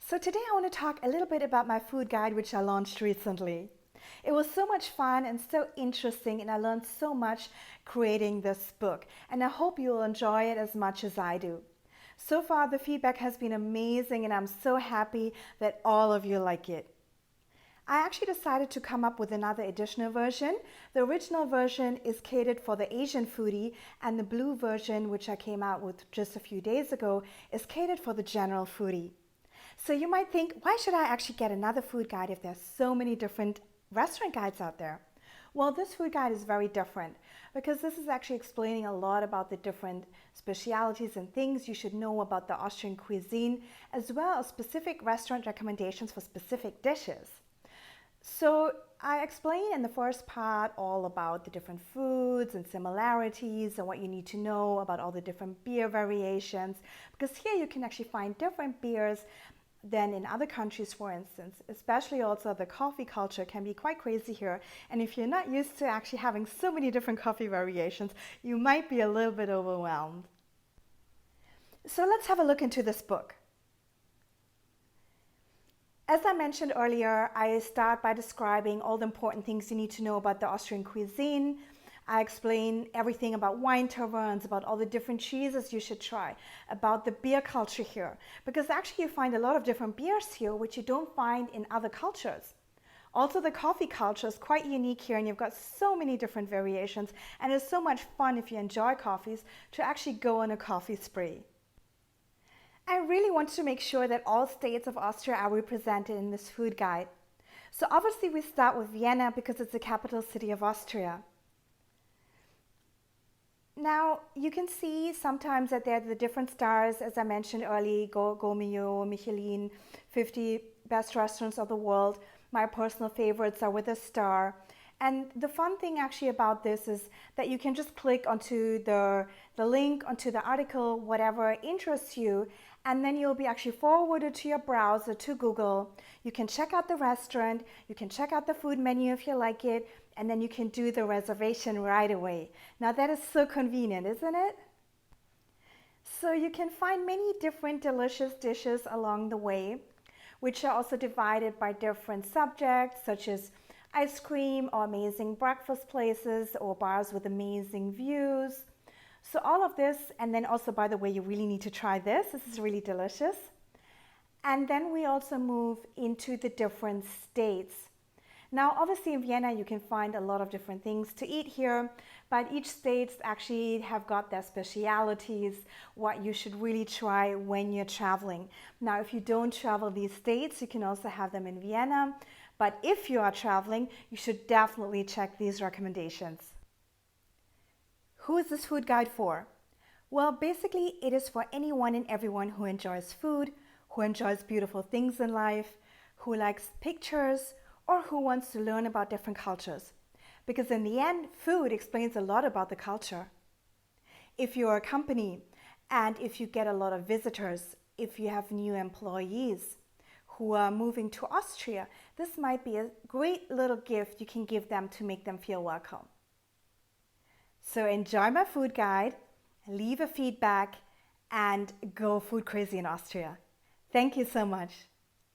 So today I want to talk a little bit about my food guide which I launched recently. It was so much fun and so interesting, and I learned so much creating this book, and I hope you will enjoy it as much as I do. So far the feedback has been amazing, and I'm so happy that all of you like it. I actually decided to come up with another additional version. The original version is catered for the Asian foodie, and the blue version, which I came out with just a few days ago, is catered for the general foodie. So you might think, why should I actually get another food guide if there's so many different restaurant guides out there? Well, this food guide is very different because this is actually explaining a lot about the different specialities and things you should know about the Austrian cuisine, as well as specific restaurant recommendations for specific dishes. So I explain in the first part all about the different foods and similarities and what you need to know about all the different beer variations, because here you can actually find different beers than in other countries, for instance. Especially also the coffee culture can be quite crazy here, and if you're not used to actually having so many different coffee variations, you might be a little bit overwhelmed. So let's have a look into this book. As I mentioned earlier, I start by describing all the important things you need to know about the Austrian cuisine. I explain everything about wine taverns, about all the different cheeses you should try, about the beer culture here, because actually you find a lot of different beers here which you don't find in other cultures. Also, the coffee culture is quite unique here, and you've got so many different variations, and it's so much fun if you enjoy coffees to actually go on a coffee spree. I really want to make sure that all states of Austria are represented in this food guide. So obviously we start with Vienna because it's the capital city of Austria. Now you can see sometimes that there are the different stars, as I mentioned earlier, Gourmet, Michelin, 50 best restaurants of the world. My personal favorites are with a star. And the fun thing actually about this is that you can just click onto the link, onto the article, whatever interests you, and then you'll be actually forwarded to your browser to Google. You can check out the restaurant, you can check out the food menu if you like it, and then you can do the reservation right away. Now that is so convenient, isn't it? So you can find many different delicious dishes along the way, which are also divided by different subjects, such as ice cream or amazing breakfast places or bars with amazing views. So all of this, and then also, by the way, you really need to try this. This is really delicious. And then we also move into the different states. Now, obviously in Vienna, you can find a lot of different things to eat here, but each state actually have got their specialities, what you should really try when you're traveling. Now, if you don't travel these states, you can also have them in Vienna. But if you are traveling, you should definitely check these recommendations. Who is this food guide for? Well, basically it is for anyone and everyone who enjoys food, who enjoys beautiful things in life, who likes pictures, or who wants to learn about different cultures. Because in the end, food explains a lot about the culture. If you're a company, and if you get a lot of visitors, if you have new employees who are moving to Austria, this might be a great little gift you can give them to make them feel welcome. So enjoy my food guide, leave a feedback, and go food crazy in Austria. Thank you so much.